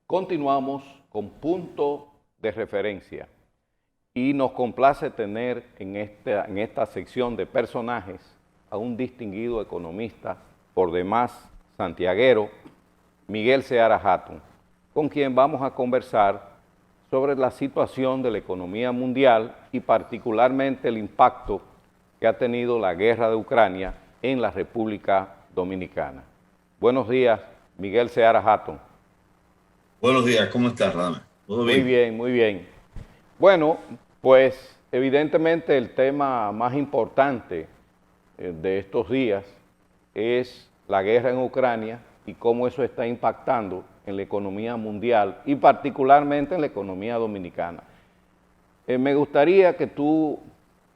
Continuamos con Punto de Referencia y nos complace tener en esta sección de personajes a un distinguido economista, por demás santiaguero, Miguel Seara Hatton, con quien vamos a conversar sobre la situación de la economía mundial y particularmente el impacto que ha tenido la guerra de Ucrania en la República Dominicana. Buenos días, Miguel Seara Hatton. Buenos días, ¿cómo estás, Radamés? ¿Todo bien? Muy bien, muy bien. Bueno, pues evidentemente el tema más importante de estos días es la guerra en Ucrania y cómo eso está impactando en la economía mundial y particularmente en la economía dominicana. Me gustaría que tú,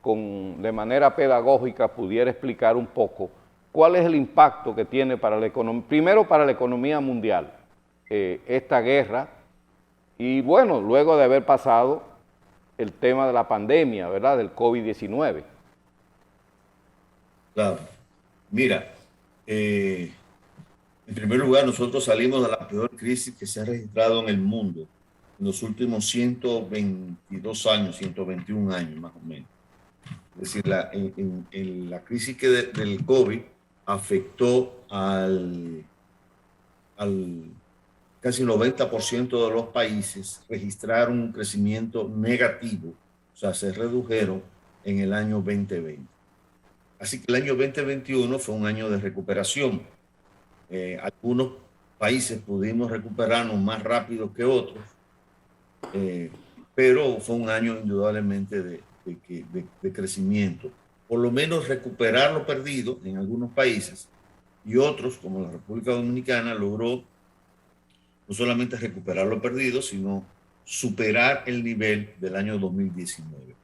de manera pedagógica, pudieras explicar un poco cuál es el impacto que tiene para la economía, primero para la economía mundial, esta guerra, y bueno, luego de haber pasado el tema de la pandemia, ¿verdad?, del COVID-19. Claro. Mira, en primer lugar, nosotros salimos de la peor crisis que se ha registrado en el mundo en los últimos 122 años, 121 años más o menos. Es decir, la crisis del COVID afectó al casi 90% de los países registraron un crecimiento negativo, o sea, se redujeron en el año 2020. Así que el año 2021 fue un año de recuperación. Algunos países pudimos recuperarnos más rápido que otros, pero fue un año indudablemente de crecimiento. Por lo menos recuperar lo perdido en algunos países, y otros, como la República Dominicana, logró no solamente recuperar lo perdido, sino superar el nivel del año 2019.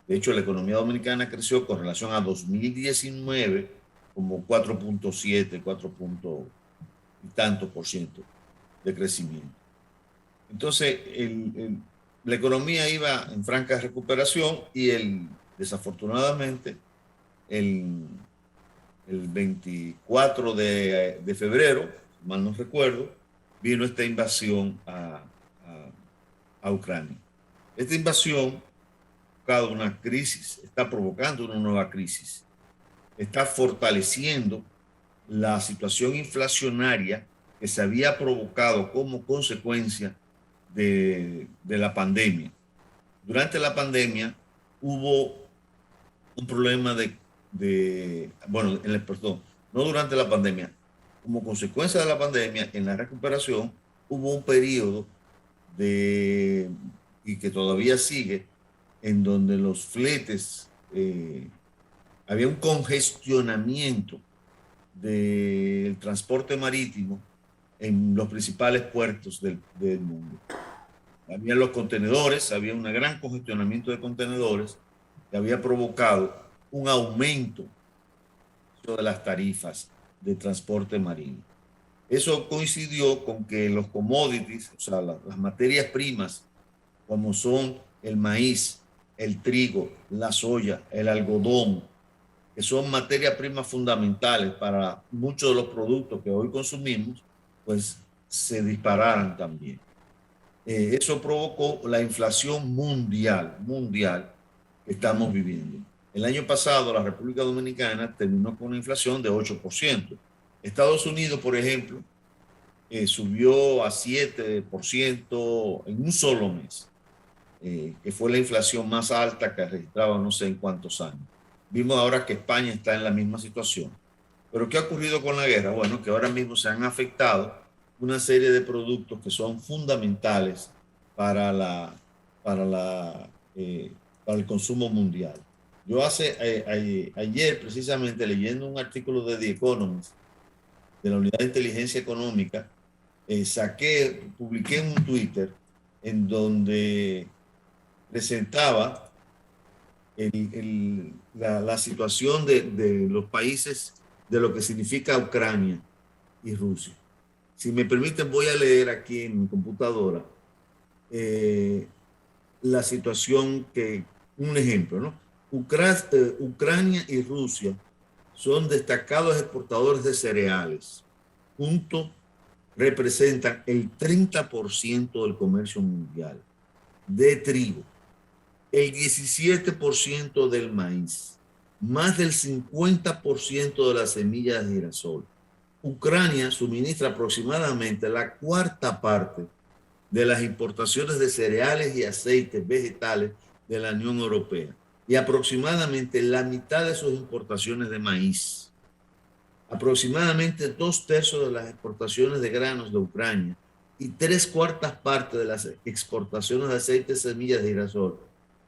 De hecho, la economía dominicana creció con relación a 2019 como 4.7, 4 y tantos por ciento de crecimiento. Entonces, la economía iba en franca recuperación y desafortunadamente el 24 de febrero, mal no recuerdo, vino esta invasión a Ucrania. Esta invasión una crisis, está provocando una nueva crisis, está fortaleciendo la situación inflacionaria que se había provocado como consecuencia de la pandemia. Durante la pandemia hubo un problema perdón, no durante la pandemia, como consecuencia de la pandemia, en la recuperación hubo un periodo y que todavía sigue, en donde los fletes, había un congestionamiento del transporte marítimo en los principales puertos del mundo. Había los contenedores, había un gran congestionamiento de contenedores que había provocado un aumento de las tarifas de transporte marino. Eso coincidió con que los commodities, o sea, las materias primas, como son el maíz, el trigo, la soya, el algodón, que son materias primas fundamentales para muchos de los productos que hoy consumimos, pues se dispararan también. Eso provocó la inflación mundial que estamos viviendo. El año pasado la República Dominicana terminó con una inflación de 8%. Estados Unidos, por ejemplo, subió a 7% en un solo mes. Que fue la inflación más alta que registraba no sé en cuántos años. Vimos ahora que España está en la misma situación. Pero ¿qué ha ocurrido con la guerra? Bueno, que ahora mismo se han afectado una serie de productos que son fundamentales para el consumo mundial. Yo ayer, precisamente, leyendo un artículo de The Economist, de la Unidad de Inteligencia Económica, publiqué un Twitter en donde presentaba la situación de los países, de lo que significa Ucrania y Rusia. Si me permiten, voy a leer aquí en mi computadora la situación un ejemplo, ¿no? Ucrania y Rusia son destacados exportadores de cereales. Juntos representan el 30% del comercio mundial, de trigo, el 17% del maíz, más del 50% de las semillas de girasol. Ucrania suministra aproximadamente la cuarta parte de las importaciones de cereales y aceites vegetales de la Unión Europea y aproximadamente la mitad de sus importaciones de maíz. Aproximadamente 2/3 de las exportaciones de granos de Ucrania y 3/4 de las exportaciones de aceite de semillas de girasol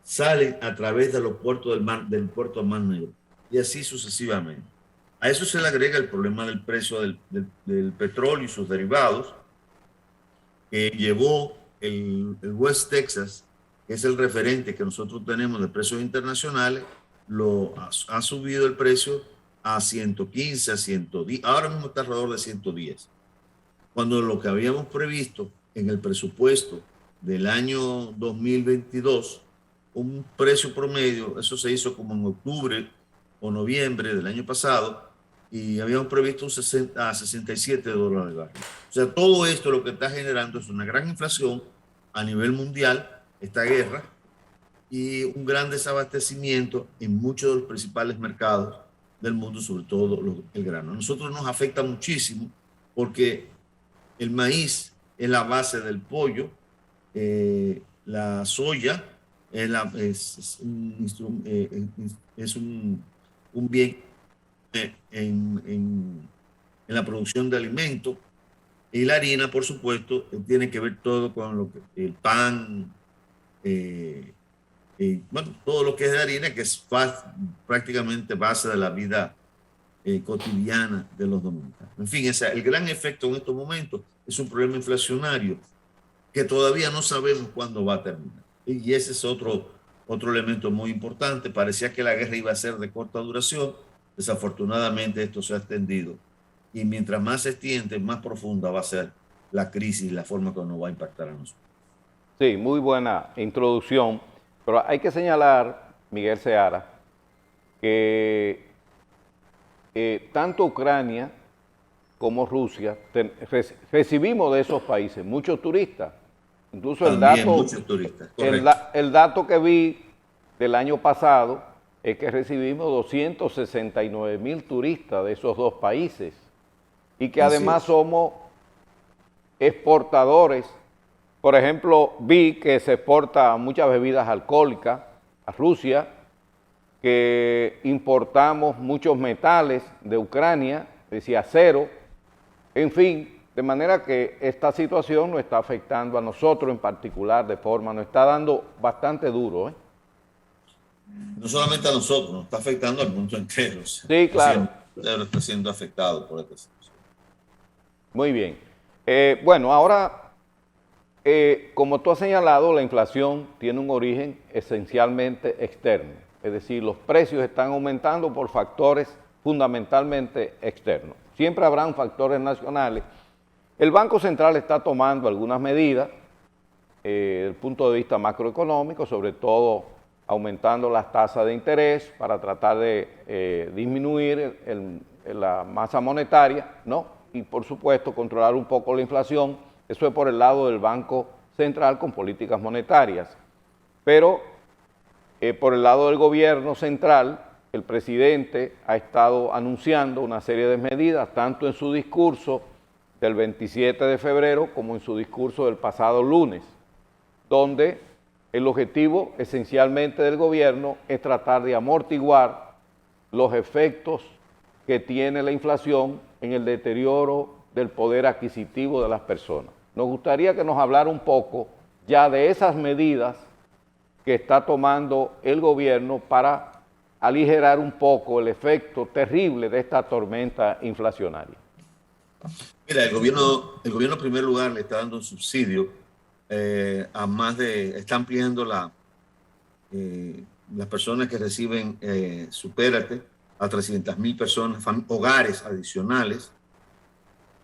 salen a través de los puertos del puerto del Mar Negro, y así sucesivamente. A eso se le agrega el problema del precio del petróleo y sus derivados, que llevó el West Texas, que es el referente que nosotros tenemos de precios internacionales, ha subido el precio a 115, a 110, ahora mismo está alrededor de 110, cuando lo que habíamos previsto en el presupuesto del año 2022, un precio promedio, eso se hizo como en octubre o noviembre del año pasado, y habíamos previsto a $67 el barril. O sea, todo esto lo que está generando es una gran inflación a nivel mundial, esta guerra, y un gran desabastecimiento en muchos de los principales mercados del mundo, sobre todo el grano. A nosotros nos afecta muchísimo porque el maíz es la base del pollo, la soya es un bien en la producción de alimentos, y la harina, por supuesto, tiene que ver todo con el pan, bueno, todo lo que es de harina, que es prácticamente base de la vida cotidiana de los dominicanos. En fin, el gran efecto en estos momentos es un problema inflacionario que todavía no sabemos cuándo va a terminar. Y ese es otro elemento muy importante. Parecía que la guerra iba a ser de corta duración. Desafortunadamente esto se ha extendido. Y mientras más se extiende, más profunda va a ser la crisis y la forma que nos va a impactar a nosotros. Sí, muy buena introducción, pero hay que señalar, Miguel Seara, que tanto Ucrania como Rusia recibimos de esos países muchos turistas. Incluso También muchos turistas, correcto. el dato que vi del año pasado es que recibimos 269,000 turistas de esos dos países y que además somos exportadores. Por ejemplo, vi que se exporta muchas bebidas alcohólicas a Rusia, que importamos muchos metales de Ucrania, decía acero, en fin, de manera que esta situación nos está afectando a nosotros en particular de forma, nos está dando bastante duro. No solamente a nosotros, nos está afectando al mundo entero. Sí, claro. Está siendo afectado por esta situación. Muy bien. Bueno, ahora, como tú has señalado, la inflación tiene un origen esencialmente externo. Es decir, los precios están aumentando por factores fundamentalmente externos. Siempre habrán factores nacionales. El Banco Central está tomando algunas medidas desde el punto de vista macroeconómico, sobre todo aumentando las tasas de interés para tratar de disminuir la masa monetaria, ¿no? Y por supuesto controlar un poco la inflación. Eso es por el lado del Banco Central con políticas monetarias. Pero por el lado del gobierno central, el presidente ha estado anunciando una serie de medidas, tanto en su discurso del 27 de febrero como en su discurso del pasado lunes, donde el objetivo esencialmente del gobierno es tratar de amortiguar los efectos que tiene la inflación en el deterioro del poder adquisitivo de las personas. Nos gustaría que nos hablara un poco ya de esas medidas que está tomando el gobierno para aligerar un poco el efecto terrible de esta tormenta inflacionaria. Mira, el gobierno en primer lugar le está dando un subsidio está ampliando las personas que reciben Supérate, a 300.000 personas, hogares adicionales.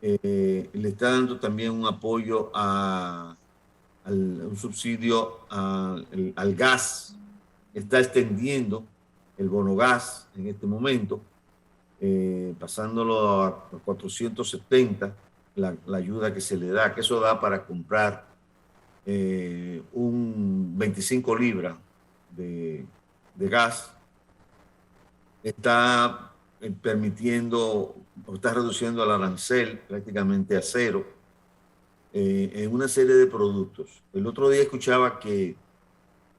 Le está dando también un apoyo un subsidio al gas. Está extendiendo el bono gas en este momento, pasándolo a 470, la ayuda que se le da, que eso da para comprar un 25 libras de gas. Está permitiendo o está reduciendo el arancel prácticamente a cero en una serie de productos. El otro día escuchaba que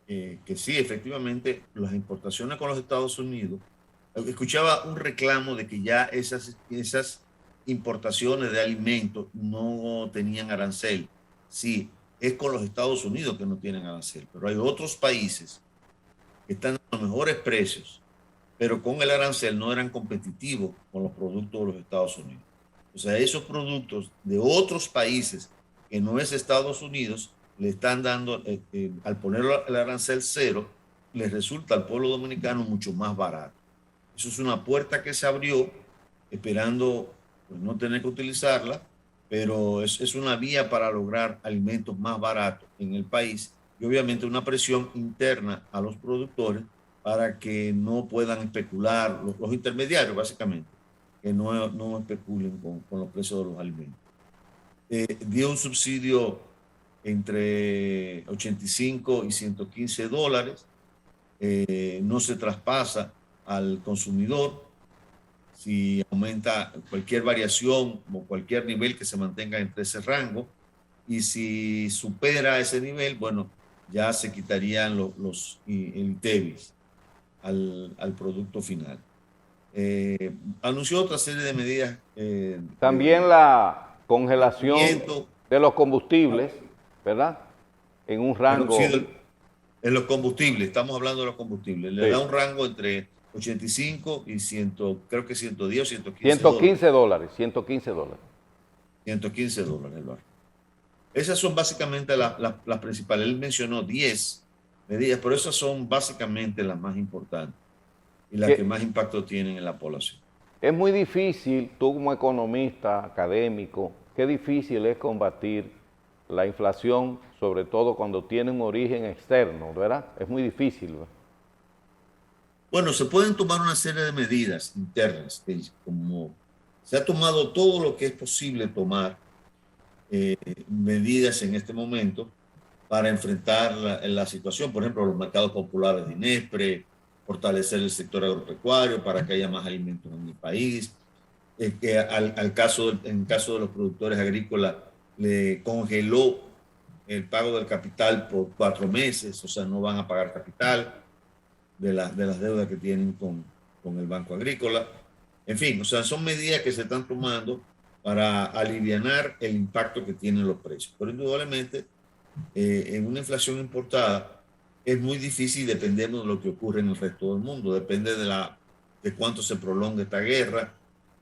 sí, efectivamente, las importaciones con los Estados Unidos, escuchaba un reclamo de que ya esas importaciones de alimentos no tenían arancel. Sí, es con los Estados Unidos que no tienen arancel, pero hay otros países que están a los mejores precios, pero con el arancel no eran competitivos con los productos de los Estados Unidos. O sea, esos productos de otros países que no es Estados Unidos, le están dando, al poner el arancel cero, les resulta al pueblo dominicano mucho más barato. Eso es una puerta que se abrió, esperando pues, no tener que utilizarla, pero es una vía para lograr alimentos más baratos en el país y obviamente una presión interna a los productores para que no puedan especular, los intermediarios básicamente, que no especulen con los precios de los alimentos. Dio un subsidio entre 85 y 115 dólares, no se traspasa al consumidor. Si aumenta cualquier variación o cualquier nivel que se mantenga entre ese rango, y si supera ese nivel, bueno, ya se quitarían el ITEVIS al producto final. Anunció otra serie de medidas. También la congelación de los combustibles, ¿verdad? En un rango... En los combustibles, estamos hablando de los combustibles. Le da un rango entre 85 y 100, creo que 110 o 115 dólares. 115 dólares. 115 dólares el barco. Esas son básicamente las principales. Él mencionó 10 medidas, pero esas son básicamente las más importantes y las que más impacto tienen en la población. Es muy difícil, tú como economista, académico, qué difícil es combatir la inflación, sobre todo cuando tiene un origen externo, ¿verdad? Es muy difícil, ¿verdad? Bueno, se pueden tomar una serie de medidas internas, como se ha tomado todo lo que es posible tomar medidas en este momento para enfrentar la situación. Por ejemplo, los mercados populares de INESPRE, fortalecer el sector agropecuario para que haya más alimentos en el país. Que en caso de los productores agrícolas, le congeló el pago del capital por 4 meses, o sea, no van a pagar capital de las deudas que tienen con el Banco Agrícola. En fin, o sea, son medidas que se están tomando para alivianar el impacto que tienen los precios. Pero indudablemente, en una inflación importada, es muy difícil, dependemos de lo que ocurre en el resto del mundo, depende de cuánto se prolonga esta guerra,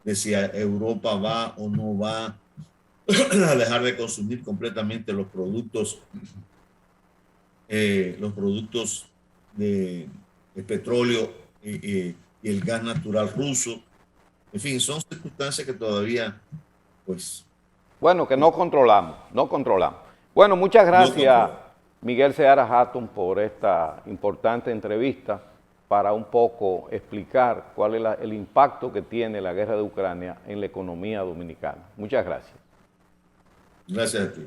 de si Europa va o no va a dejar de consumir completamente los productos de petróleo y el gas natural ruso. En fin, son circunstancias que todavía, pues... Bueno, que no controlamos. Bueno, muchas gracias, Miguel Seara Hatton, por esta importante entrevista para un poco explicar cuál es el impacto que tiene la guerra de Ucrania en la economía dominicana. Muchas gracias. Gracias a ti.